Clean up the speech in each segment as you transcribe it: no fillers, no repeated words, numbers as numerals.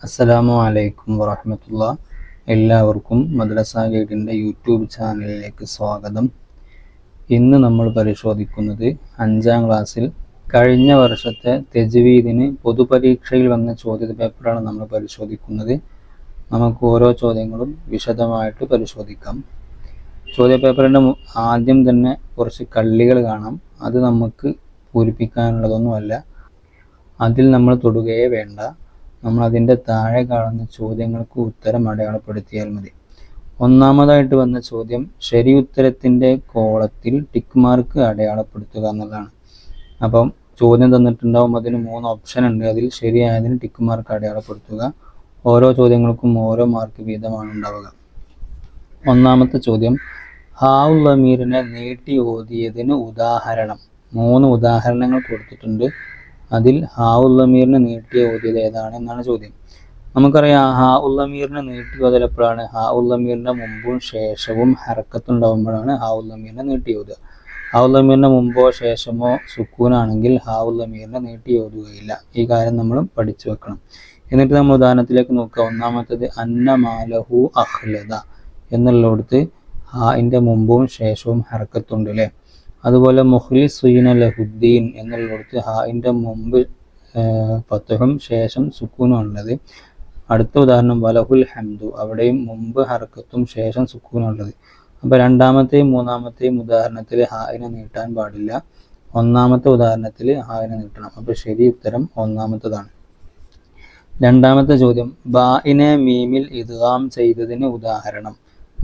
അസ്സലാമു അലൈക്കും വറഹ്മത്തുള്ളാഹി. എല്ലാവർക്കും മദ്രസ ഗൈഡിൻ്റെ യൂട്യൂബ് ചാനലിലേക്ക് സ്വാഗതം. ഇന്ന് നമ്മൾ പരിശോധിക്കുന്നത് 5ാം ക്ലാസ്സിൽ കഴിഞ്ഞ വർഷത്തെ തജ്വീദിന് പൊതുപരീക്ഷയിൽ വന്ന ചോദ്യപേപ്പറാണ് നമ്മൾ പരിശോധിക്കുന്നത്. നമുക്ക് ഓരോ ചോദ്യങ്ങളും വിശദമായിട്ട് പരിശോധിക്കാം. ചോദ്യപേപ്പറിൻ്റെ ആദ്യം തന്നെ കുറച്ച് കള്ളികൾ കാണാം. അത് നമുക്ക് പൂരിപ്പിക്കാനുള്ളതൊന്നുമല്ല, അതിൽ നമ്മൾ തൊടുകയേ വേണ്ട. നമ്മൾ അതിൻ്റെ താഴെ കാണുന്ന ചോദ്യങ്ങൾക്ക് ഉത്തരം അടയാളപ്പെടുത്തിയാൽ മതി. ഒന്നാമതായിട്ട് വന്ന ചോദ്യം ശരി ഉത്തരത്തിൻ്റെ കോളത്തിൽ ടിക്ക് മാർക്ക് അടയാളപ്പെടുത്തുക എന്നുള്ളതാണ്. അപ്പം ചോദ്യം തന്നിട്ടുണ്ടാവും, അതിന് 3 ഓപ്ഷൻ ഉണ്ട്. അതിൽ ശരിയായതിന് ടിക്ക് മാർക്ക് അടയാളപ്പെടുത്തുക. ഓരോ ചോദ്യങ്ങൾക്കും ഓരോ മാർക്ക് വീതമാണ് ഉണ്ടാവുക. ഒന്നാമത്തെ ചോദ്യം, ഹാഉൽ അമീറിനെ നീട്ടി ഓതിയതിന് ഉദാഹരണം. 3 ഉദാഹരണങ്ങൾ കൊടുത്തിട്ടുണ്ട്. അതിൽ ഹാഉൽ അമീറിനെ നീട്ടി ഓതിയത് ഏതാണ് എന്നാണ് ചോദ്യം. നമുക്കറിയാം, ഹാഉൽ അമീറിനെ നീട്ടി ഓതൽ എപ്പോഴാണ്? ഹാഉൽ അമീറിൻ്റെ മുമ്പും ശേഷവും ഹർക്കത്തുണ്ടാകുമ്പോഴാണ് ഹാഉൽ അമീറിനെ നീട്ടി ഓതുക. ഹാഉൽ അമീറിൻ്റെ മുമ്പോ ശേഷമോ സുക്കൂനാണെങ്കിൽ ഹാഉൽ അമീറിനെ നീട്ടി ഓതുകയില്ല. ഈ കാര്യം നമ്മൾ പഠിച്ചു വെക്കണം. എന്നിട്ട് നമ്മൾ ഉദാഹരണത്തിലേക്ക് നോക്കുക. ഒന്നാമത്തേത് അന്നമാലഹു അഖ്ലദ എന്നുള്ളിടത്ത് ഹാഇൻ്റെ മുമ്പും ശേഷവും ഹർക്കത്തുണ്ട് അല്ലേ. അതുപോലെ മുഖ്ലിസുന ലഹുദ്ദീൻ എന്നുള്ളിടത്ത് ഹാഇൻ്റെ മുമ്പ് ഫത്ഹും ശേഷം സുക്കൂനും ഉള്ളത്. അടുത്ത ഉദാഹരണം വലഹുൽ ഹംദു, അവിടെയും മുമ്പ് ഹർക്കത്തും ശേഷം സുക്കൂനും ഉള്ളത്. അപ്പോൾ രണ്ടാമത്തെയും മൂന്നാമത്തെയും ഉദാഹരണത്തിൽ ഹാഇനെ നീട്ടാൻ പാടില്ല. ഒന്നാമത്തെ ഉദാഹരണത്തിൽ ഹാഇനെ നീട്ടണം. അപ്പോൾ ശരി ഉത്തരം ഒന്നാമത്തതാണ്. രണ്ടാമത്തെ ചോദ്യം, ബാഇനെ മീമിൽ ഇദ്ഗാം ചെയ്തതിന് ഉദാഹരണം.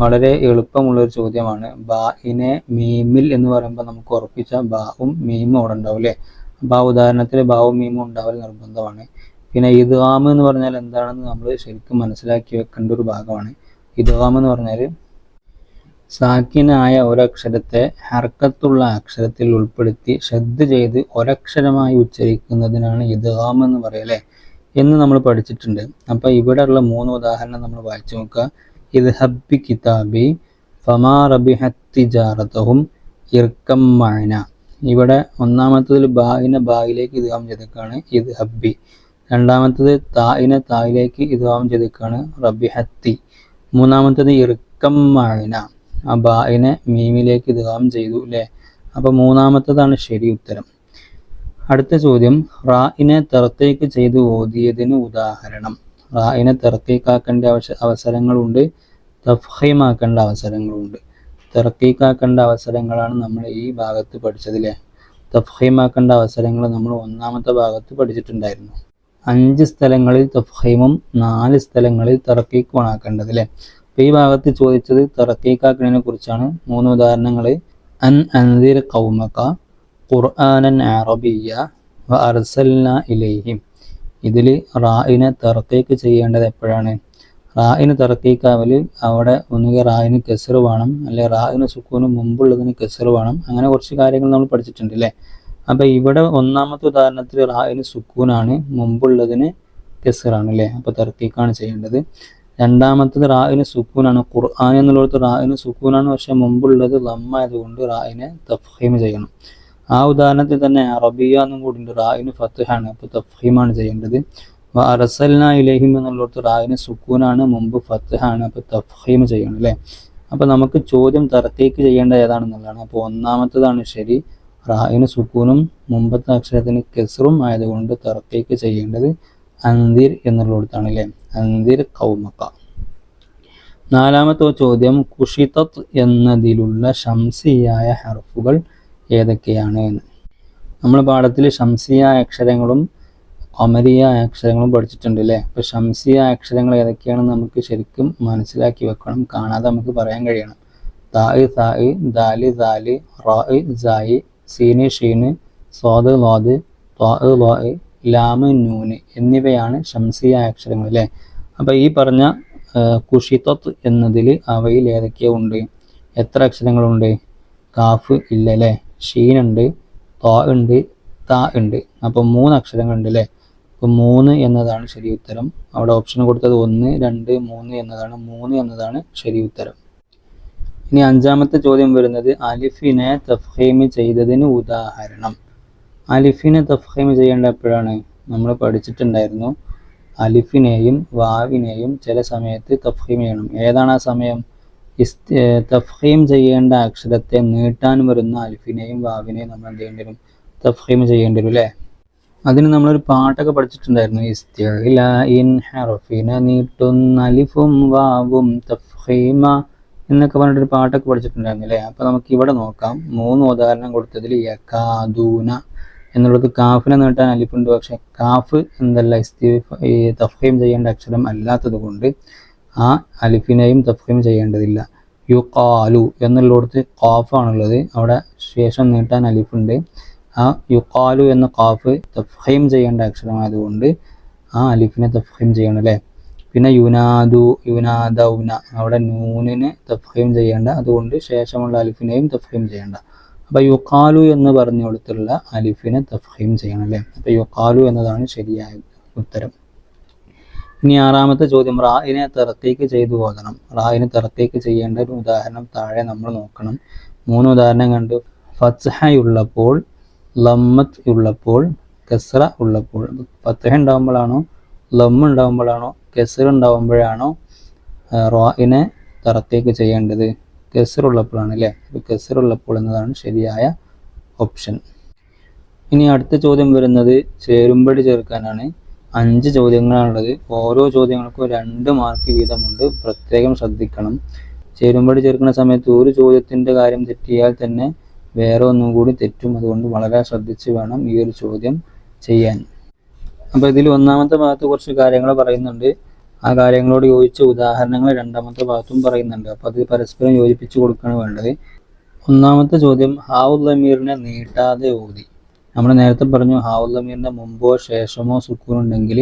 വളരെ എളുപ്പമുള്ളൊരു ചോദ്യമാണ്. ബാഇനെ മീമിൽ എന്ന് പറയുമ്പോൾ നമുക്ക് ഉറപ്പിച്ച ബാവും മീമും അവിടെ ഉണ്ടാവും അല്ലേ. അപ്പോൾ ആ ഉദാഹരണത്തിൽ ബാവും മീമും ഉണ്ടാവൽ നിർബന്ധമാണ്. പിന്നെ ഇദ്ഗാം എന്ന് പറഞ്ഞാൽ എന്താണെന്ന് നമ്മൾ ശരിക്കും മനസ്സിലാക്കി വെക്കേണ്ട ഒരു ഭാഗമാണ്. ഇദ്ഗാം എന്ന് പറഞ്ഞാൽ സാക്കിനായ ഒരക്ഷരത്തെ ഹർക്കത്തുള്ള അക്ഷരത്തിൽ ഉൾപ്പെടുത്തി ശ്രദ്ധ ചെയ്ത് ഒരക്ഷരമായി ഉച്ചരിക്കുന്നതിനാണ് ഇദ്ഗാം എന്ന് പറയല്ലേ എന്ന് നമ്മൾ പഠിച്ചിട്ടുണ്ട്. അപ്പോൾ ഇവിടെയുള്ള 3 ഉദാഹരണം നമ്മൾ വായിച്ചു നോക്കുക. ഇദ്ഹബ് ബി കിതാബി ഫമാ റബിഹത് തിജാറതഹും ഇർകം മഅന. ഇവിടെ ഒന്നാമത്തതിൽ ബാഇനെ ബായിലേക്ക് ഇദ്ഗാം ചെയ്തേക്കാണ് ഇദ്ഹബി. രണ്ടാമത്തത് താഇനെ തായിലേക്ക് ഇദ്ഗാം ചെയ്തേക്കാണ് റബിഹത്തി. മൂന്നാമത്തത് ഇർകം മഅന, ആ ബാഇനെ മീമിലേക്ക് ഇദ്ഗാം ചെയ്തു അല്ലേ. അപ്പോൾ മൂന്നാമത്തതാണ് ശരി ഉത്തരം. അടുത്ത ചോദ്യം, റാഇനെ തർത്തീക്ക് ചെയ്ത് ഓതിയതിന് ഉദാഹരണം. റാഇനെ തർക്കീക്കാക്കേണ്ട അവസരങ്ങളുണ്ട്, തഫ്ഹീമാക്കേണ്ട അവസരങ്ങളുണ്ട്. തർക്കീക്കാക്കേണ്ട അവസരങ്ങളാണ് നമ്മൾ ഈ ഭാഗത്ത് പഠിച്ചതില്ലേ. തഫ്ഹീമാക്കേണ്ട അവസരങ്ങൾ നമ്മൾ ഒന്നാമത്തെ ഭാഗത്ത് പഠിച്ചിട്ടുണ്ടായിരുന്നു. 5 സ്ഥലങ്ങളിൽ തഫ്ഹീമും 4 സ്ഥലങ്ങളിൽ തർക്കീക്കുമാണ് ആക്കേണ്ടത് അല്ലേ. അപ്പോൾ ഈ ഭാഗത്ത് ചോദിച്ചത് തർക്കീക്കാക്കുന്നതിനെ കുറിച്ചാണ്. 3 ഉദാഹരണങ്ങൾ, അൻ അൻദിർ ഖൗമക ഖുർആനൻ അറബിയ്യ വ അർസൽന ഇലൈഹിം. ഇതിൽ റാഇനെ തർക്കീക്ക് ചെയ്യേണ്ടത് എപ്പോഴാണ്? റാഇന് തർക്കീക്കാവൽ അവിടെ ഒന്നുകിൽ റാഇന് കെസ്ർ വേണം, അല്ലെങ്കിൽ റാഇന് സുക്കൂന് മുമ്പുള്ളതിന് കെസ്ർ വേണം. അങ്ങനെ കുറച്ച് കാര്യങ്ങൾ നമ്മൾ പഠിച്ചിട്ടുണ്ട് അല്ലേ. അപ്പോൾ ഇവിടെ ഒന്നാമത്തെ ഉദാഹരണത്തിൽ റാഇന് സുക്കൂനാണ്, മുമ്പുള്ളതിന് കെസ്റാണ് അല്ലേ. അപ്പോൾ തർക്കീക്കാണ് ചെയ്യേണ്ടത്. രണ്ടാമത്തത് റാഇന് സുക്കൂനാണ്, ഖുർആൻ എന്നുള്ളത് റാഇന് സുക്കൂനാണ്, പക്ഷേ മുമ്പുള്ളത് ലമ്മായതുകൊണ്ട് റാഇനെ തഫ്ഹീം ചെയ്യണം. ആ ഉദാഹരണത്തിൽ തന്നെ അറബിയ എന്നും കൂടി ഉണ്ട്, റാഇന് ഫത്ഹാണ്, അപ്പോൾ തഫ്ഹീമാണ് ചെയ്യേണ്ടത്. അർസൽന ഇലൈഹിം എന്നുള്ളത് റാഇന് സുക്കൂനാണ്, മുമ്പ് ഫത്ഹാണ്, അപ്പോൾ തഫ്ഹീം ചെയ്യണം അല്ലേ. അപ്പോൾ നമുക്ക് ചോദ്യം തർക്കീക്ക് ചെയ്യേണ്ടത് ഏതാണെന്നുള്ളതാണ്. അപ്പോൾ ഒന്നാമത്തതാണ് ശരി. റാഇന് സുക്കൂനും മുമ്പത്തെ അക്ഷരത്തിന് കെസ്റും ആയതുകൊണ്ട് തർക്കീക്ക് ചെയ്യേണ്ടത് അൻദിർ എന്നുള്ളിടത്താണ് അല്ലേ. അൻദിർ ഖൗമക. നാലാമത്തെ ചോദ്യം, കുഷിതത് എന്നതിലുള്ള ശംസിയായ ഹർഫുകൾ ഏതൊക്കെയാണ് എന്ന്. നമ്മൾ പാഠത്തിൽ ശംസിയായ അക്ഷരങ്ങളും ഖമരിയായ അക്ഷരങ്ങളും പഠിച്ചിട്ടുണ്ട് അല്ലേ. അപ്പോൾ ശംസിയായ അക്ഷരങ്ങൾ ഏതൊക്കെയാണെന്ന് നമുക്ക് ശരിക്കും മനസ്സിലാക്കി വെക്കണം, കാണാതെ നമുക്ക് പറയാൻ കഴിയണം. താഇ സാഇ, ദാലി ദാലി, റാഇ സായി, സീന് ഷീന്, സ്വാദ് ലാദ്, ത്വാഇ ളാഇ, ലാമ് നൂന് എന്നിവയാണ് ശംസിയായ അക്ഷരങ്ങൾ അല്ലേ. അപ്പോൾ ഈ പറഞ്ഞ കുഷിതത്ത് എന്നതിൽ അവയിൽ ഏതൊക്കെയോ ഉണ്ട്? എത്ര അക്ഷരങ്ങളുണ്ട്? കാഫ് ഇല്ല അല്ലേ, ഷീനുണ്ട്, ത്വാ ഉണ്ട്, താ ഉണ്ട്. അപ്പോൾ 3 അക്ഷരങ്ങളുണ്ട് അല്ലേ. അപ്പോൾ 3 എന്നതാണ് ശരി ഉത്തരം. അവിടെ ഓപ്ഷൻ കൊടുത്തത് 1, 2, 3 എന്നതാണ്. 3 എന്നതാണ് ശരി ഉത്തരം. ഇനി 5ാമത്തെ ചോദ്യം വരുന്നത് അലിഫിനെ തഫ്ഹീം ചെയ്തതിന് ഉദാഹരണം. അലിഫിനെ തഫ്ഹീം ചെയ്യേണ്ട എപ്പോഴാണ്? നമ്മൾ പഠിച്ചിട്ടുണ്ടായിരുന്നു. അലിഫിനെയും വാവിനെയും ചില സമയത്ത് തഫ്ഹീം ചെയ്യണം. ഏതാണ് ആ സമയം? തഫ്ഹീം ചെയ്യേണ്ട അക്ഷരത്തെ നീട്ടാൻ വരുന്ന അലിഫിനെയും വാവിനെയും നമ്മൾ എന്ത് ചെയ്യേണ്ടി വരും? തഫ്ഹീം ചെയ്യേണ്ടി വരും അല്ലേ? അതിന് നമ്മളൊരു പാട്ടൊക്കെ പഠിച്ചിട്ടുണ്ടായിരുന്നു. ഇസ്തിഅ്ലാഇൻ ഹർഫിന നീട്ടുന്ന അലിഫും വാവും തഫ്ഹീമ എന്നൊക്കെ പറഞ്ഞിട്ടൊരു പാട്ടൊക്കെ പഠിച്ചിട്ടുണ്ടായിരുന്നു അല്ലേ? അപ്പോൾ നമുക്ക് ഇവിടെ നോക്കാം. 3 ഉദാഹരണം കൊടുത്തതിൽ യകാദൂന എന്നുള്ളത് കാഫിനെ നീട്ടാൻ അലിഫുണ്ട്, പക്ഷെ കാഫ് എന്തല്ല തഫ്ഹീം ചെയ്യേണ്ട അക്ഷരം അല്ലാത്തത് കൊണ്ട് ആ അലിഫിനെയും തഫ്ഹീം ചെയ്യേണ്ടതില്ല. യുഖാലു എന്നുള്ളിടത്ത് ഖാഫാണുള്ളത്, അവിടെ ശേഷം നീട്ടാൻ അലിഫുണ്ട്. ആ യുഖാലു എന്ന ഖാഫ് തഫ്ഹീം ചെയ്യേണ്ട അക്ഷരമായതുകൊണ്ട് ആ അലിഫിനെ തഫ്ഹീം ചെയ്യണം അല്ലേ? പിന്നെ യുനാദൗന അവിടെ നൂനിനെ തഫ്ഹീം ചെയ്യേണ്ട, അതുകൊണ്ട് ശേഷമുള്ള അലിഫിനെയും തഫ്ഹീം ചെയ്യേണ്ട. അപ്പോൾ യുഖാലു എന്ന് പറഞ്ഞു കൊടുത്തുള്ള അലിഫിനെ തഫ്ഹീം ചെയ്യണം അല്ലേ? അപ്പോൾ യുഖാലു എന്നതാണ് ശരിയായ ഉത്തരം. ഇനി 6ാമത്തെ ചോദ്യം, റായിനെ തർക്കീക്ക് ചെയ്തു ഓതണം. റായിനെ തർക്കീക്ക് ചെയ്യേണ്ട ഒരു ഉദാഹരണം താഴെ നമ്മൾ നോക്കണം. 3 ഉദാഹരണം കണ്ട്. ഫത്ഹയുള്ളപ്പോൾ, ലമ്മത്ത് ഉള്ളപ്പോൾ, കസ്റ ഉള്ളപ്പോൾ. ഫത്ഹ ഉണ്ടാകുമ്പോഴാണോ, ലമ്മ് ഉണ്ടാകുമ്പോഴാണോ, കസ്റ ഉണ്ടാകുമ്പോഴാണോ റായിനെ തർക്കീക്ക് ചെയ്യേണ്ടത്? കസ്ർ ഉള്ളപ്പോഴാണ് അല്ലേ? കസ്ർ ഉള്ളപ്പോൾ എന്നതാണ് ശരിയായ ഓപ്ഷൻ. ഇനി അടുത്ത ചോദ്യം വരുന്നത് ചേരുംപടി ചേർക്കാനാണ്. 5 ചോദ്യങ്ങളാണുള്ളത്. ഓരോ ചോദ്യങ്ങൾക്കും 2 മാർക്ക് വീതമുണ്ട്. പ്രത്യേകം ശ്രദ്ധിക്കണം. ചേരുംപടി ചേർക്കുന്ന സമയത്ത് ഒരു ചോദ്യത്തിൻ്റെ കാര്യം തെറ്റിയാൽ തന്നെ വേറെ ഒന്നും കൂടി തെറ്റും. അതുകൊണ്ട് വളരെ ശ്രദ്ധിച്ച് വേണം ഈ ഒരു ചോദ്യം ചെയ്യാൻ. അപ്പോൾ ഇതിൽ 1ാമത്തെ ഭാഗത്ത് കുറച്ച് കാര്യങ്ങൾ പറയുന്നുണ്ട്. ആ കാര്യങ്ങളോട് യോജിച്ച ഉദാഹരണങ്ങൾ 2ാമത്തെ ഭാഗത്തും പറയുന്നുണ്ട്. അപ്പോൾ അത് പരസ്പരം യോജിപ്പിച്ച് കൊടുക്കുകയാണ് വേണ്ടത്. 1ാമത്തെ ചോദ്യം, ഹാവുൽ ലമീറിനെ നീട്ടാതെ ഓതി. നമ്മൾ നേരത്തെ പറഞ്ഞു ഹാവുൽ ലമീറിൻ്റെ മുമ്പോ ശേഷമോ സുക്കൂൻ ഉണ്ടെങ്കിൽ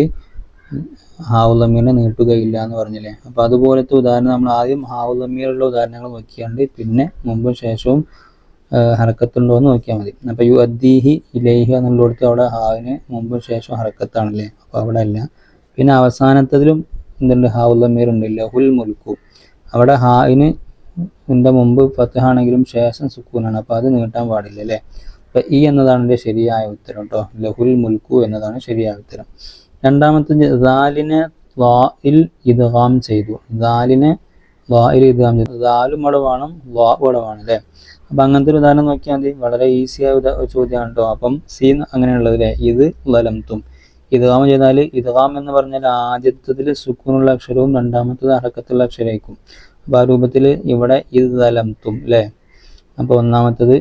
ഹാവുൽ ലമീറിനെ നീട്ടുകയില്ല എന്ന് പറഞ്ഞില്ലേ? അപ്പോൾ അതുപോലത്തെ ഉദാഹരണം നമ്മൾ ആദ്യം ഹാവുൽ ലമീറുള്ള ഉദാഹരണങ്ങൾ നോക്കിയാണ്ട് പിന്നെ മുമ്പും ശേഷവും ഹറക്കത്തുണ്ടോ എന്ന് നോക്കിയാൽ മതി. അപ്പോൾ യു അദ്ദീഹി ഇലൈഹി എന്നുള്ളിടത്ത് അവിടെ ഹാവിന് മുമ്പും ശേഷവും ഹറക്കത്താണല്ലേ? അപ്പോൾ അവിടെ അല്ല. പിന്നെ അവസാനത്തതിലും എന്തുണ്ട്? ഹാവുൽ ലമീർ ഉണ്ട്, ലഹുൽ മുൽക്കു. അവിടെ ഹായിന് മുമ്പ് ഫത്ഹാണെങ്കിലും ശേഷം സുക്കൂനാണ്, അപ്പോൾ അത് നീട്ടാൻ പാടില്ല അല്ലേ? അപ്പോൾ ഈ എന്നതാണ് എൻ്റെ ശരിയായ ഉത്തരം കേട്ടോ. ലഹുൽ മുൽക്കു എന്നതാണ് ശരിയായ ഉത്തരം. 2ാമത്തെ, ദാലിനെ ളാഇൽ ഇദ്ഗാം ചെയ്തു. ദാലിനെ ളാഇൽ ഇദ്ഗാം ചെയ്തു. ദാലും അവിടെ വേണം, ളാ അവിടെ വേണം അല്ലേ? അപ്പം അങ്ങനത്തെ ഒരു ഉദാഹരണം നോക്കിയാൽ മതി. വളരെ ഈസിയായ ചോദ്യമാണ് കേട്ടോ. അപ്പം സി അങ്ങനെയുള്ളത് അല്ലേ? ഇത് ലലംതും. ഇദ്ഗാം ചെയ്താൽ, ഇദ്ഗാം എന്ന് പറഞ്ഞാൽ ആദ്യത്തതിൽ സുക്കൂനുള്ള അക്ഷരവും 2ാമത്തത് ഹറക്കത്തുള്ള അക്ഷരമായിരിക്കും. അപ്പോൾ ആ രൂപത്തിൽ ഇവിടെ ഇത് ലലംതും അല്ലേ? അപ്പോൾ 1ാമത്തത്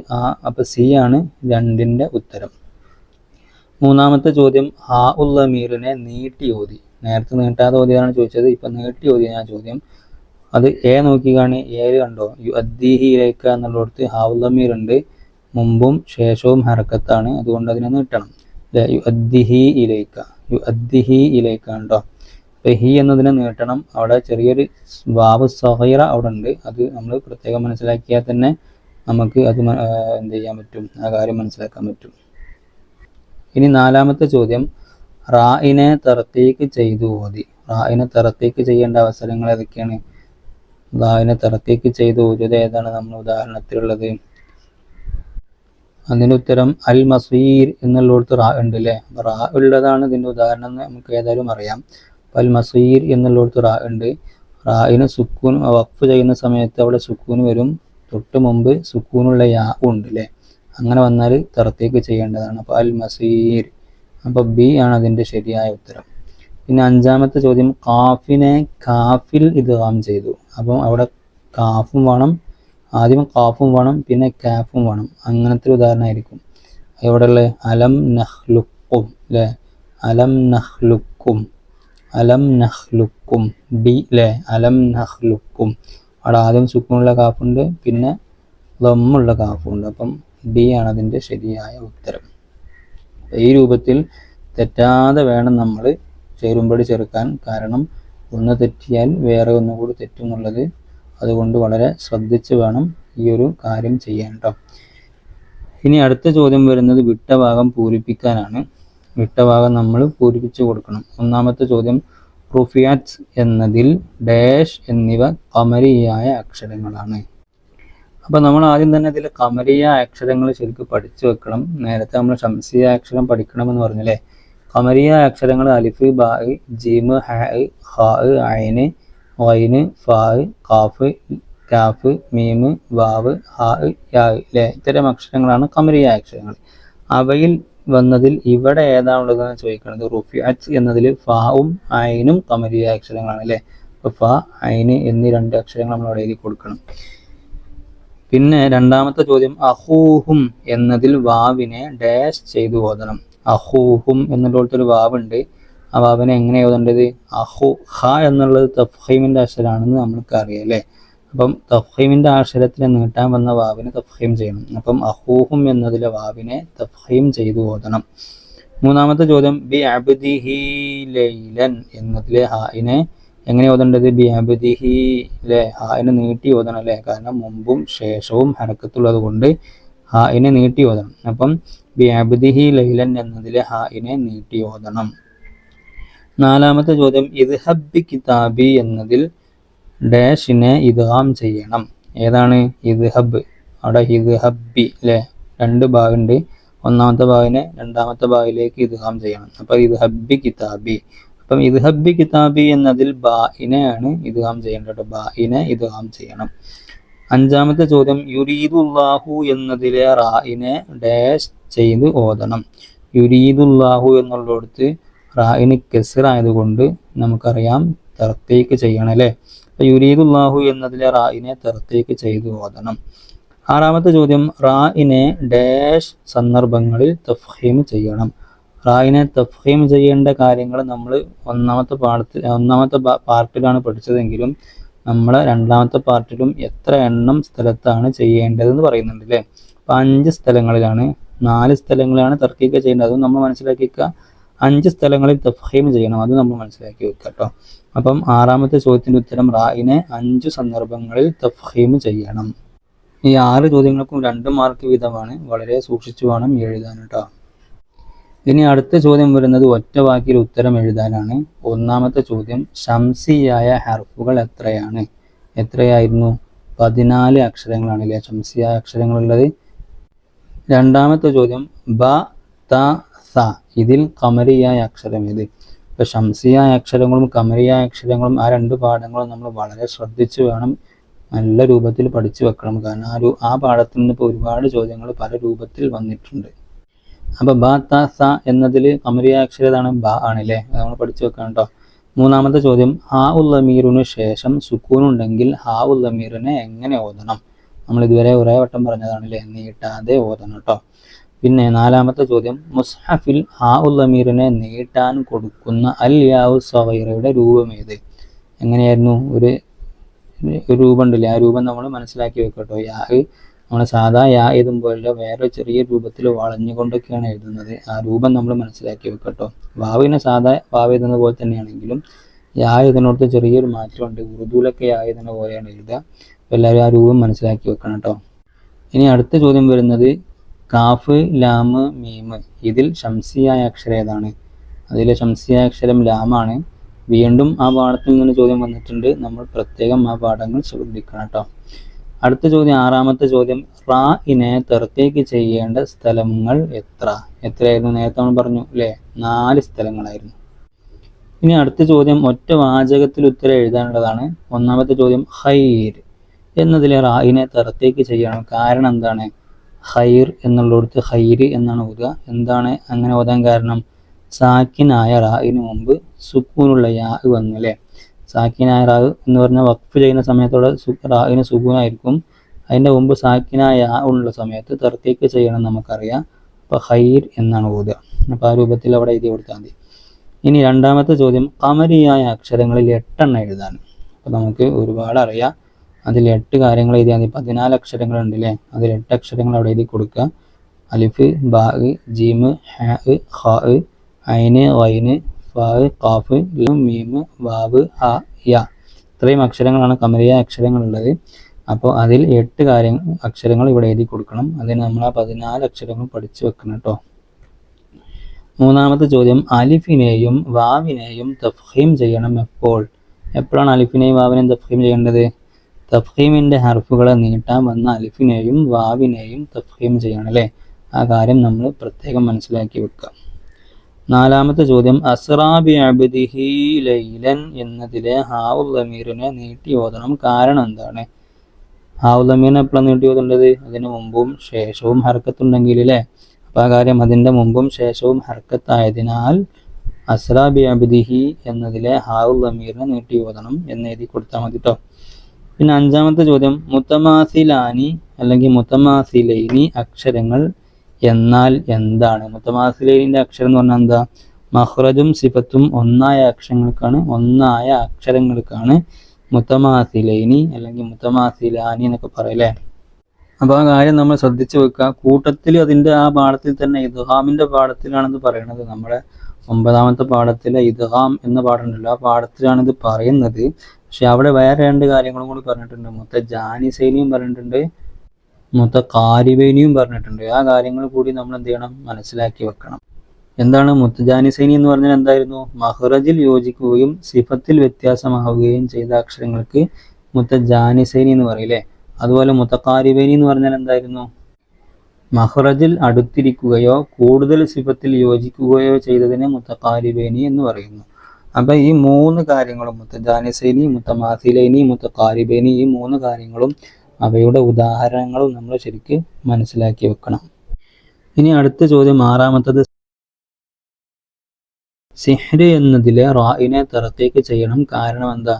അപ്പോൾ സി ആണ് 2ൻ്റെ ഉത്തരം. 3ാമത്തെ ചോദ്യം, ഹാ ഉൽ ലമീറിനെ നീട്ടി ഓതി. നേരത്തെ നീട്ടാതെ ഓതിയതാണ് ചോദിച്ചത്, ഇപ്പം നീട്ടി ഓതിയാണ് ചോദ്യം. അത് നോക്കി കാണി. കണ്ടോ? യു അദ്ദീഹി ഇലൈക്ക എന്നുള്ളിടത്ത് ഹാ ഉൽ ലമീർ ഉണ്ട്, മുമ്പും ശേഷവും ഹറക്കത്താണ്, അതുകൊണ്ട് അതിനെ നീട്ടണം. യു അദ്ദിഹി ഇലൈക്ക, യു അദ്ദിഹി ഇലൈക്ക ഉണ്ടോ? അപ്പോൾ ഹി എന്നതിനെ നീട്ടണം. അവിടെ ചെറിയൊരു വാവ് സഗീറ അവിടെ ഉണ്ട്, അത് നമ്മൾ പ്രത്യേകം മനസ്സിലാക്കിയാൽ തന്നെ നമുക്ക് അത് എന്ത് ചെയ്യാൻ പറ്റും? ആ കാര്യം മനസ്സിലാക്കാൻ പറ്റും. ഇനി 4ാമത്തെ ചോദ്യം, റായിനെ തർക്കീക്ക് ചെയ്തു ഓതി. റായിനെ തർക്കീക്ക് ചെയ്യേണ്ട അവസരങ്ങൾ ഏതൊക്കെയാണ്? റായിനെ തർക്കീക്ക് ചെയ്തു ഓതിയത് ഏതാണ് നമ്മൾ ഉദാഹരണത്തിലുള്ളത്? അതിൻ്റെ ഉത്തരം അൽ മസീർ എന്നുള്ളിടത്ത് റാ ഉണ്ട് അല്ലേ? റാ ഉള്ളതാണ് ഇതിൻ്റെ ഉദാഹരണം എന്ന് നമുക്ക് ഏതായാലും അറിയാം. അൽ മസീർ എന്നുള്ളിടത്ത് റാ ഉണ്ട്. റായിന് സുക്കൂൻ വഖഫ് ചെയ്യുന്ന സമയത്ത് അവിടെ സുക്കൂൻ വരും, തൊട്ട് മുമ്പ് സുക്കൂനുള്ള യാ ഉണ്ട് അല്ലേ? അങ്ങനെ വന്നാൽ തർക്കീക്ക് ചെയ്യേണ്ടതാണ്. അപ്പോൾ അൽ മസീർ. അപ്പോൾ ബി ആണ് അതിൻ്റെ ശരിയായ ഉത്തരം. പിന്നെ 5ാമത്തെ ചോദ്യം, കാഫിനെ കാഫിൽ ഇദ്ഗാം ചെയ്തു. അപ്പം അവിടെ കാഫും വേണം, ആദ്യം കാഫും വേണം, പിന്നെ കാഫും വേണം. അങ്ങനത്തെ ഒരു ഉദാഹരണമായിരിക്കും. എവിടെയുള്ള അലം നഹ്ലുക്കും അല്ലേ? അലം നഹ്ലുക്കും, അലം നഹ്ലുക്കും. ബി അല്ലേ? അലം നഹ്ലുക്കും. അവിടെ ആദ്യം സുക്കൂനുള്ള കാഫുണ്ട്, പിന്നെ ദമ്മുള്ള കാഫുണ്ട്. അപ്പം ബി ആണ് അതിൻ്റെ ശരിയായ ഉത്തരം. ഈ രൂപത്തിൽ തെറ്റാതെ വേണം നമ്മൾ ചേരുംപടി ചേർക്കാൻ. കാരണം ഒന്ന് തെറ്റിയാൽ വേറെ ഒന്നുകൂടി തെറ്റുന്നുള്ളത്. അതുകൊണ്ട് വളരെ ശ്രദ്ധിച്ച് വേണം ഈ ഒരു കാര്യം ചെയ്യാൻ കേട്ടോ. ഇനി അടുത്ത ചോദ്യം വരുന്നത് വിട്ട ഭാഗം പൂരിപ്പിക്കാനാണ്. വിട്ട ഭാഗം നമ്മൾ പൂരിപ്പിച്ചു കൊടുക്കണം. 1ാമത്തെ ചോദ്യം, റുഫിയത്ത് എന്നതിൽ ഡാഷ് എന്നിവ ഖമരിയായ അക്ഷരങ്ങളാണ്. അപ്പോൾ നമ്മൾ ആദ്യം തന്നെ ഇതിൽ ഖമരിയ അക്ഷരങ്ങൾ ശരിക്കും പഠിച്ചു വെക്കണം. നേരത്തെ നമ്മൾ ഷംസിയ അക്ഷരം പഠിക്കണമെന്ന് പറഞ്ഞല്ലേ? ഖമറിയ അക്ഷരങ്ങൾ അലിഫ്, ബാ, ജീമ്, ഹ, ഖാ, ഐന്, ഗൈന്, ഫാ, ഖാഫ്, കാഫ്, മീമ്, വാവ്, ഹാ, യാ ലെ ഇത്തരം അക്ഷരങ്ങളാണ് ഖമറിയ അക്ഷരങ്ങൾ. അവയിൽ വന്നതിൽ ഇവിടെ ഏതാണുള്ളതെന്ന് ചോദിക്കുന്നത്. റുഫിഅത്ത് എന്നതിൽ ഫാവും ഐനും ഖമറിയ അക്ഷരങ്ങളാണ് അല്ലേ. അപ്പോൾ ഫ, ഐന് എന്നീ 2 അക്ഷരങ്ങൾ നമ്മൾ അവിടെ എഴുതി കൊടുക്കണം. പിന്നെ രണ്ടാമത്തെ ചോദ്യം അഹൂഹും എന്നതിൽ വാവിനെ ഡാഷ് ചെയ്ത് ഓതണം. അഹൂഹും എന്നുള്ളടത്ത് ഒരു വാവുണ്ട്. ആ വാവിനെ എങ്ങനെ ഓതേണ്ടത്? അഹു, ഹ എന്നുള്ളത് തഫ്ഹീമിന്റെ അക്ഷരമാണെന്ന് നമ്മൾക്ക് അറിയാം അല്ലേ. അപ്പം തഫ്ഹീമിന്റെ അക്ഷരത്തിന് നീട്ടാൻ വന്ന വാവിനെ തഫ്ഹീം ചെയ്യണം. അപ്പം അഹൂഹും എന്നതിലെ വാവിനെ തഫ്ഹീം ചെയ്ത് ഓതണം. മൂന്നാമത്തെ ചോദ്യം ബി അബ്ദിഹി ലൈലൻ എന്നതിലെ ഹായിനെ എങ്ങനെ ഓതേണ്ടത്? ബി അബ്ദിഹി ലെ ഹായിനെ നീട്ടി ഓതണം അല്ലേ. കാരണം മുമ്പും ശേഷവും ഹരക്കത്തുള്ളത് കൊണ്ട് ഹായിനെ നീട്ടി ഓതണം. അപ്പം ബി അബ്ദിഹി ലൈലൻ എന്നതിലെ ഹായിനെ നീട്ടി ഓതണം. നാലാമത്തെ ചോദ്യം ഇദ്ഹബ് ബി കിതാബി എന്നതിൽ ഡാഷിനെ ഇദ്ഗാം ചെയ്യണം. ഏതാണ് ഇദ്ഹബ്? അവിടെ ഇദ്ഹബി അല്ലേ, 2 ഭാഗമുണ്ട്. ഒന്നാമത്തെ ഭാഗിനെ രണ്ടാമത്തെ ഭാഗിലേക്ക് ഇദ്ഗാം ചെയ്യണം. അപ്പോൾ ഇദ്ഹബി കിതാബി. അപ്പം ഇദ്ഹബി കിതാബി എന്നതിൽ ബാഇനെയാണ് ഇദ്ഗാം ചെയ്യേണ്ടത്. ബാഇനെ ഇദ്ഗാം ചെയ്യണം. അഞ്ചാമത്തെ ചോദ്യം യുരീദുല്ലാഹു എന്നതിലെ റായിനെ ഡാഷ് ചെയ്ത് ഓതണം. യുരീദുല്ലാഹു എന്നുള്ളിടത്ത് റായിന് കെസ്ർ ആയതുകൊണ്ട് നമുക്കറിയാം തർത്തീക്ക് ചെയ്യണം അല്ലേ. അപ്പോൾ യുരീദുല്ലാഹു എന്നതിലെ റായിനെ തർത്തീക്ക് ചെയ്ത് ഓതണം. ആറാമത്തെ ചോദ്യം റായിനെ ഡാഷ് സന്ദർഭങ്ങളിൽ തഫ്ഹീം ചെയ്യണം. റായിനെ തഫ്ഹീം ചെയ്യേണ്ട കാര്യങ്ങൾ നമ്മൾ ഒന്നാമത്തെ പാർട്ടിലാണ് പഠിച്ചതെങ്കിലും നമ്മൾ രണ്ടാമത്തെ പാർട്ടിലും എത്ര എണ്ണം സ്ഥലത്താണ് ചെയ്യേണ്ടതെന്ന് പറയുന്നുണ്ട് അല്ലേ. അപ്പം 5 സ്ഥലങ്ങളിലാണ്, 4 സ്ഥലങ്ങളിലാണ് തർക്കീക്ക് ചെയ്യേണ്ടത്. അതും നമ്മൾ മനസ്സിലാക്കി വെക്കുക. 5 സ്ഥലങ്ങളിൽ തഫ്ഹീം ചെയ്യണം, അത് നമ്മൾ മനസ്സിലാക്കി വെക്കുക കേട്ടോ. അപ്പം ആറാമത്തെ ചോദ്യത്തിൻ്റെ ഉത്തരം റായിനെ 5 സന്ദർഭങ്ങളിൽ തഫ്ഹീം ചെയ്യണം. ഈ 6 ചോദ്യങ്ങൾക്കും 2 മാർക്ക് വീതമാണ്. വളരെ സൂക്ഷിച്ചു വേണം എഴുതാൻ കേട്ടോ. ഇനി അടുത്ത ചോദ്യം വരുന്നത് ഒറ്റ വാക്കിൽ ഉത്തരം എഴുതാനാണ്. ഒന്നാമത്തെ ചോദ്യം ശംസിയായ ഹർഫുകൾ എത്രയാണ്? എത്രയായിരുന്നു? 14 അക്ഷരങ്ങളാണ് അല്ലേ ശംസിയായ അക്ഷരങ്ങളുള്ളത്. രണ്ടാമത്തെ ചോദ്യം ബ, ത, സ ഇതിൽ ഖമറിയായ അക്ഷരം ഏത്? ഇപ്പോൾ ശംസിയായ അക്ഷരങ്ങളും ഖമറിയായ അക്ഷരങ്ങളും ആ 2 പാഠങ്ങളും നമ്മൾ വളരെ ശ്രദ്ധിച്ച് വേണം നല്ല രൂപത്തിൽ പഠിച്ചു വെക്കണം. കാരണം ആ പാഠത്തിൽ നിന്ന് ഇപ്പോൾ ഒരുപാട് ചോദ്യങ്ങൾ പല രൂപത്തിൽ വന്നിട്ടുണ്ട്. അപ്പോൾ ബ, ത, സ എന്നതിൽ ഖമറിയ അക്ഷരതാണ് ബ ആണല്ലേ, അത് നമ്മൾ പഠിച്ചു വെക്കണം കേട്ടോ. മൂന്നാമത്തെ ചോദ്യം ഹാ ഉൽ ലമീറിനു ശേഷം സുക്കൂൻ ഉണ്ടെങ്കിൽ ഹാ ഉൽ ലമീറിനെ എങ്ങനെ ഓതണം? നമ്മൾ ഇതുവരെ ഒരേ വട്ടം പറഞ്ഞതാണല്ലേ, നീട്ടാതെ ഓതണം കേട്ടോ. പിന്നെ നാലാമത്തെ ചോദ്യം മുസ്ഹഫിൽ ഹാ ഉൽ ലമീറിനെ നീട്ടാൻ കൊടുക്കുന്ന അൽ യാഉ സഗീറയുടെ രൂപം ഏത്? എങ്ങനെയായിരുന്നു? ഒരു രൂപം ഉണ്ടല്ലേ, ആ രൂപം നമ്മൾ മനസ്സിലാക്കി വെക്കട്ടോ. യാ നമ്മൾ സാധാ യാ എഴുതുമ്പോഴല്ല, വേറെ ചെറിയ രൂപത്തിൽ വളഞ്ഞുകൊണ്ടൊക്കെയാണ് എഴുതുന്നത്. ആ രൂപം നമ്മൾ മനസ്സിലാക്കി വെക്കട്ടോ. വാവിനെ സാധാ വാവ് എഴുതുന്ന പോലെ തന്നെയാണെങ്കിലും യാ എഴുതുന്നിടത്ത് ചെറിയൊരു മാറ്റമുണ്ട്. ഉറുദുവിലൊക്കെ യാ എഴുതുന്ന പോലെയാണ് എഴുതുക. അപ്പോൾ എല്ലാവരും ആ രൂപം മനസ്സിലാക്കി വെക്കണം കേട്ടോ. ഇനി അടുത്ത ചോദ്യം വരുന്നത് കാഫ്, ലാമ്, മീമ് ഇതിൽ ശംസിയായ അക്ഷരം ഏതാണ്? അതിലെ ശംസിയായ അക്ഷരം ലാമാണ്. വീണ്ടും ആ പാഠത്തിൽ നിന്ന് ചോദ്യം വന്നിട്ടുണ്ട്. നമ്മൾ പ്രത്യേകം ആ പാഠങ്ങൾ ശ്രദ്ധിക്കണം കേട്ടോ. അടുത്ത ചോദ്യം ആറാമത്തെ ചോദ്യം റായിനെ തർക്കീക്ക് ചെയ്യേണ്ട സ്ഥലങ്ങൾ എത്രയായിരുന്നു? നേരത്തെ നമ്മൾ പറഞ്ഞു അല്ലേ, 4 സ്ഥലങ്ങളായിരുന്നു. ഇനി അടുത്ത ചോദ്യം ഒറ്റ വാചകത്തിൽ ഉത്തരം എഴുതാനുള്ളതാണ്. ഒന്നാമത്തെ ചോദ്യം ഖൈർ എന്നതിലെ റായിനെ തർക്കീക്ക് ചെയ്യണം. കാരണം എന്താണ്? ഖൈർ എന്നുള്ളിടത്ത് ഖൈർ എന്നാണ് ഓതുക. എന്താണ് അങ്ങനെ ഓതാൻ കാരണം? സാക്കിനായ റായിന് മുമ്പ് സുക്കൂനുള്ള യാ വന്നു അല്ലേ. സാക്കിനായ റാ എന്ന് പറഞ്ഞാൽ വഖഫ് ചെയ്യുന്ന സമയത്തോടെ റായിന് സുക്കൂനായിരിക്കും. അതിൻ്റെ മുമ്പ് സാക്കിനായ യാ ഉള്ള സമയത്ത് തർക്കീക്ക് ചെയ്യണം നമുക്കറിയാം. അപ്പോൾ ഖൈർ എന്നാണ് ഓതുക. അപ്പോൾ ആ രൂപത്തിൽ അവിടെ എഴുതി കൊടുത്താൽ മതി. ഇനി രണ്ടാമത്തെ ചോദ്യം ഖമറിയായ അക്ഷരങ്ങളിൽ 8 എണ്ണം എഴുതാൻ. അപ്പോൾ നമുക്ക് ഒരുപാട് അറിയാം. അതിൽ 8 കാര്യങ്ങൾ എഴുതിയാൽ മതി. 14 അക്ഷരങ്ങളുണ്ട് അല്ലേ, അതിൽ 8 അക്ഷരങ്ങൾ അവിടെ എഴുതി കൊടുക്കുക. അലിഫ്, ബാ, ജീമ്, ഹ, ഖ, ഐന്, ഗൈന്, ഫാ, ഖാഫ്, മീമ്, വാവ്, ഹ, യ ഇത്രയും അക്ഷരങ്ങളാണ് ഖമറിയ അക്ഷരങ്ങളുള്ളത്. അപ്പോൾ അതിൽ 8 അക്ഷരങ്ങൾ ഇവിടെ എഴുതി കൊടുക്കണം. അതിന് നമ്മൾ ആ 14 അക്ഷരങ്ങൾ പഠിച്ചു വെക്കണം കേട്ടോ. മൂന്നാമത്തെ ചോദ്യം അലിഫിനെയും വാവിനെയും തഫ്ഹീം ചെയ്യണം. എപ്പോഴാണ് അലിഫിനെയും വാവിനെയും തഫ്ഹീം ചെയ്യേണ്ടത്? തഫ്ഹീമിൻ്റെ ഹർഫുകളെ നീട്ടാൻ വന്ന അലിഫിനെയും വാവിനെയും തഫ്ഹീം ചെയ്യണം അല്ലേ. ആ കാര്യം നമ്മൾ പ്രത്യേകം മനസ്സിലാക്കി വെക്കുക. നാലാമത്തെ ചോദ്യം അസ്റാ ബി അബ്ദിഹി ലൈലൻ എന്നതിലെ ഹാഉൽ ദമീറിനെ നീട്ടി ഓതണം, കാരണം എന്താണ്? ഹാഉൽ ദമീറിനെ എപ്പോഴാണ് നീട്ടി ഓതേണ്ടത്? അതിന് മുമ്പും ശേഷവും ഹർക്കത്തുണ്ടെങ്കിൽ അല്ലേ? അപ്പോൾ ആ കാര്യം അതിൻ്റെ മുമ്പും ശേഷവും ഹർക്കത്തായതിനാൽ അസ്റാ ബി അബ്ദിഹി എന്നതിലെ ഹാഉൽ ദമീറിനെ നീട്ടി ഓതണം എന്ന് എഴുതി കൊടുത്താൽ മതി കേട്ടോ. പിന്നെ അഞ്ചാമത്തെ ചോദ്യം മുത്തമാസിലാനി അല്ലെങ്കിൽ മുത്തമാസിലൈനി അക്ഷരങ്ങൾ എന്നാൽ എന്താണ്? മുത്തമാസിലൈനിൻ്റെ അക്ഷരം എന്ന് പറഞ്ഞാൽ എന്താ? മഖ്റജും സിഫത്തും ഒന്നായ അക്ഷരങ്ങൾക്കാണ് മുത്തമാസിലൈനി അല്ലെങ്കിൽ മുത്തമാസിലാനി എന്നൊക്കെ പറയല്ലേ. അപ്പോൾ ആ കാര്യം നമ്മൾ ശ്രദ്ധിച്ചു വെക്കുക. കൂട്ടത്തിൽ അതിൻ്റെ ആ പാഠത്തിൽ തന്നെ ഇദ്ഗാമിൻ്റെ പാഠത്തിലാണെന്ന് പറയുന്നത്. നമ്മുടെ 9ാമത്തെ പാഠത്തിലെ ഇദ്ഗാം എന്ന പാഠമുണ്ടല്ലോ, ആ പാഠത്തിലാണിത് പറയുന്നത്. പക്ഷെ അവിടെ വേറെ 2 കാര്യങ്ങളും കൂടി പറഞ്ഞിട്ടുണ്ട്. മുത്തജാനിസൈനിയും പറഞ്ഞിട്ടുണ്ട്, മുത്തഖാരിബൈനിയും പറഞ്ഞിട്ടുണ്ട്. ആ കാര്യങ്ങൾ കൂടി നമ്മൾ എന്ത് ചെയ്യണം? മനസ്സിലാക്കി വെക്കണം. എന്താണ് മുത്തജാനിസൈനി എന്ന് പറഞ്ഞാൽ? എന്തായിരുന്നു? മഖ്റജിൽ യോജിക്കുകയും സിഫത്തിൽ വ്യത്യാസമാവുകയും ചെയ്ത അക്ഷരങ്ങൾക്ക് മുത്തജാനിസൈനി എന്ന് പറയില്ലേ. അതുപോലെ മുത്തഖാരിബൈനി എന്ന് പറഞ്ഞാൽ എന്തായിരുന്നു? മഖ്റജിൽ അടുത്തിരിക്കുകയോ കൂടുതൽ സിഫത്തിൽ യോജിക്കുകയോ ചെയ്തതിനെ മുത്തഖാരിബൈനി എന്ന് പറയുന്നു. അപ്പം ഈ 3 കാര്യങ്ങളും മുത്തജാനിസൈനി, മുത്തമാസിലൈനി, മുത്തഖാരിബൈനി, ഈ 3 കാര്യങ്ങളും അവയുടെ ഉദാഹരണങ്ങളും നമ്മൾ ശരിക്ക് മനസ്സിലാക്കി വെക്കണം. ഇനി അടുത്ത ചോദ്യം 6ാമത്തത് സിഹ്ർ എന്നതിലെ റായിനെ തർക്കീക്ക് ചെയ്യണം, കാരണം എന്താ?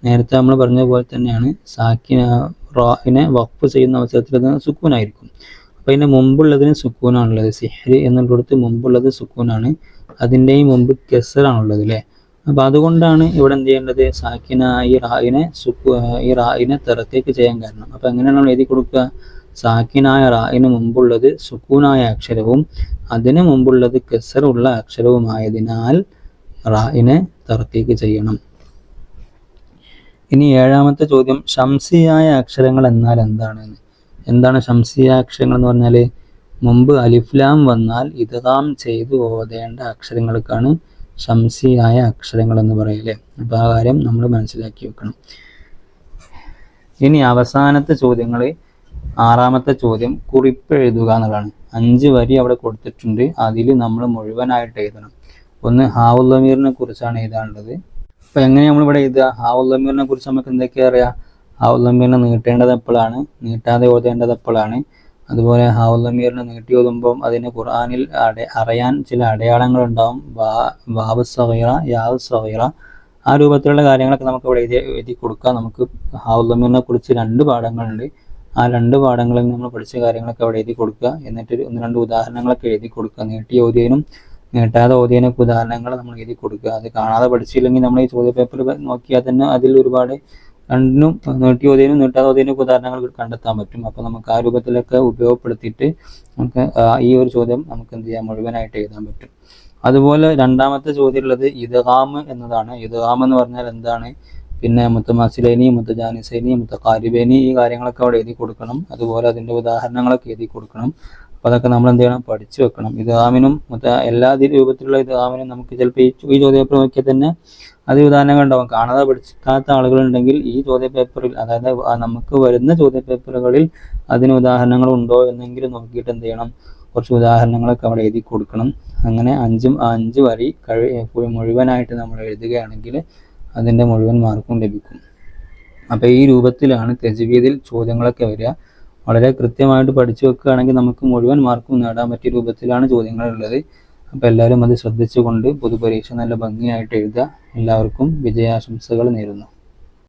നേരത്തെ നമ്മൾ പറഞ്ഞ പോലെ തന്നെയാണ് സാക്കിന റായിനെ വഖഫ് ചെയ്യുന്ന അവസരത്തിൽ അത് സുക്കൂനായിരിക്കും. അപ്പോൾ അതിൻ്റെ മുമ്പുള്ളതിന് സുക്കൂനാണുള്ളത്. സിഹ്ർ എന്നുള്ളിടത്ത് മുമ്പുള്ളത് സുക്കൂനാണ്, അതിൻ്റെയും മുമ്പ് കെസറാണുള്ളത് അല്ലേ. അപ്പോൾ അതുകൊണ്ടാണ് ഇവിടെ എന്ത് ചെയ്യേണ്ടത്? സാക്കിന ഈ റായിനെ തർക്കീക്ക് ചെയ്യാൻ കാരണം. അപ്പോൾ എങ്ങനെയാണ് നമ്മൾ എഴുതി കൊടുക്കുക? സാക്കിനായ റായിന് മുമ്പുള്ളത് സുക്കൂനായ അക്ഷരവും അതിന് മുമ്പുള്ളത് കെസറുള്ള അക്ഷരവുമായതിനാൽ റായിനെ തർക്കീക്ക് ചെയ്യണം. ഇനി 7ാമത്തെ ചോദ്യം ശംസിയായ അക്ഷരങ്ങൾ എന്നാൽ എന്താണ്? എന്താണ് ശംസിയായ അക്ഷരങ്ങൾ എന്ന് പറഞ്ഞാൽ? മുമ്പ് അലിഫ്ലാം വന്നാൽ ഇദ്ഗാം ചെയ്ത് ഓതേണ്ട അക്ഷരങ്ങൾക്കാണ് ശംസിയായ അക്ഷരങ്ങൾ എന്ന് പറയില്ലേ. അപ്പോൾ ആ കാര്യം നമ്മൾ മനസ്സിലാക്കി വെക്കണം. ഇനി അവസാനത്തെ ചോദ്യങ്ങൾ, 6ാമത്തെ ചോദ്യം കുറിപ്പ് എഴുതുക എന്നുള്ളതാണ്. 5 വരി അവിടെ കൊടുത്തിട്ടുണ്ട്, അതിൽ നമ്മൾ മുഴുവനായിട്ട് എഴുതണം. ഒന്ന് ഹാഉൽ ദമീറിനെ കുറിച്ചാണ് എഴുതാനുള്ളത്. അപ്പോൾ എങ്ങനെ നമ്മളിവിടെ എഴുതുക? ഹാഉൽ ദമീറിനെ കുറിച്ച് നമുക്ക് എന്തൊക്കെയാണ് അറിയാം? ഹാഉൽ ദമീറിനെ നീട്ടേണ്ടത് എപ്പോഴാണ്, നീട്ടാതെ ഓതേണ്ടത് എപ്പോഴാണ്, അതുപോലെ ഹാഉൽ ദമീറിനെ നീട്ടി ഓതുമ്പോൾ അതിന് ഖുർആനിൽ അറിയാൻ ചില അടയാളങ്ങളുണ്ടാവും. വാവ് സഗീറ, യാവ് സഗീറ, ആ രൂപത്തിലുള്ള കാര്യങ്ങളൊക്കെ നമുക്ക് ഇവിടെ എഴുതി കൊടുക്കാം. നമുക്ക് ഹാഉൽ ദമീറിനെ കുറിച്ച് 2 പാഠങ്ങളുണ്ട്. ആ 2 പാഠങ്ങളിൽ നമ്മൾ പഠിച്ച കാര്യങ്ങളൊക്കെ അവിടെ എഴുതി കൊടുക്കുക. എന്നിട്ട് 1-2 ഉദാഹരണങ്ങളൊക്കെ എഴുതി കൊടുക്കുക. നീട്ടി ഓതിയതിനും നീട്ടാതെ ഓതിയതിനൊക്കെ ഉദാഹരണങ്ങൾ നമ്മൾ എഴുതി കൊടുക്കുക. അത് കാണാതെ പഠിച്ചില്ലെങ്കിൽ നമ്മൾ ഈ ചോദ്യപേപ്പർ നോക്കിയാൽ തന്നെ അതിൽ ഒരുപാട് രണ്ടിനും നീട്ടി ഓതിയതിനും നീട്ടാതെ ഓതിയതിനൊക്കെ ഉദാഹരണങ്ങൾ കണ്ടെത്താൻ പറ്റും. അപ്പോൾ നമുക്ക് ആ രൂപത്തിലൊക്കെ ഉപയോഗപ്പെടുത്തിയിട്ട് നമുക്ക് ഈ ഒരു ചോദ്യം നമുക്ക് എന്ത് ചെയ്യാം? മുഴുവനായിട്ട് എഴുതാൻ പറ്റും. അതുപോലെ 2ാമത്തെ ചോദ്യം ഉള്ളത് ഇദ്ഗാം എന്നതാണ്. ഇദ്ഗാം എന്ന് പറഞ്ഞാൽ എന്താണ്? പിന്നെ മുത്തമാസിലൈനി, മുത്തജാനിസൈനി, മുത്തഖാരിബൈനി, ഈ കാര്യങ്ങളൊക്കെ അവിടെ എഴുതി കൊടുക്കണം. അതുപോലെ അതിൻ്റെ ഉദാഹരണങ്ങളൊക്കെ എഴുതി കൊടുക്കണം. അപ്പോൾ അതൊക്കെ നമ്മൾ എന്ത് ചെയ്യണം? പഠിച്ചു വെക്കണം. ഇദ്ഗാമിനും എല്ലാ രൂപത്തിലുള്ള ഇദ്ഗാമിനും നമുക്ക് ചിലപ്പോൾ ഈ ചോദ്യപേപ്പർ നോക്കിയാൽ തന്നെ അത് ഉദാഹരണങ്ങൾ ഉണ്ടാവും. കാണാതെ പഠിക്കാത്ത ആളുകളുണ്ടെങ്കിൽ ഈ ചോദ്യപേപ്പറിൽ, അതായത് നമുക്ക് വരുന്ന ചോദ്യപേപ്പറുകളിൽ അതിന് ഉദാഹരണങ്ങൾ ഉണ്ടോ എന്നെങ്കിലും നോക്കിയിട്ട് എന്ത് ചെയ്യണം? കുറച്ച് ഉദാഹരണങ്ങളൊക്കെ അവിടെ എഴുതി കൊടുക്കണം. അങ്ങനെ 5 വരി മുഴുവനായിട്ട് നമ്മൾ എഴുതുകയാണെങ്കിൽ അതിൻ്റെ മുഴുവൻ മാർക്കും ലഭിക്കും. അപ്പോൾ ഈ രൂപത്തിലാണ് തജ്വീദിൽ ചോദ്യങ്ങളൊക്കെ വരിക. വളരെ കൃത്യമായിട്ട് പഠിച്ചു വെക്കുകയാണെങ്കിൽ നമുക്ക് മുഴുവൻ മാർക്കും നേടാൻ പറ്റിയ രൂപത്തിലാണ് ചോദ്യങ്ങളുള്ളത്. അപ്പോൾ എല്ലാവരും അത് ശ്രദ്ധിച്ചുകൊണ്ട് പൊതുപരീക്ഷ നല്ല ഭംഗിയായിട്ട് എഴുതുക. എല്ലാവർക്കും വിജയാശംസകൾ നേരുന്നു.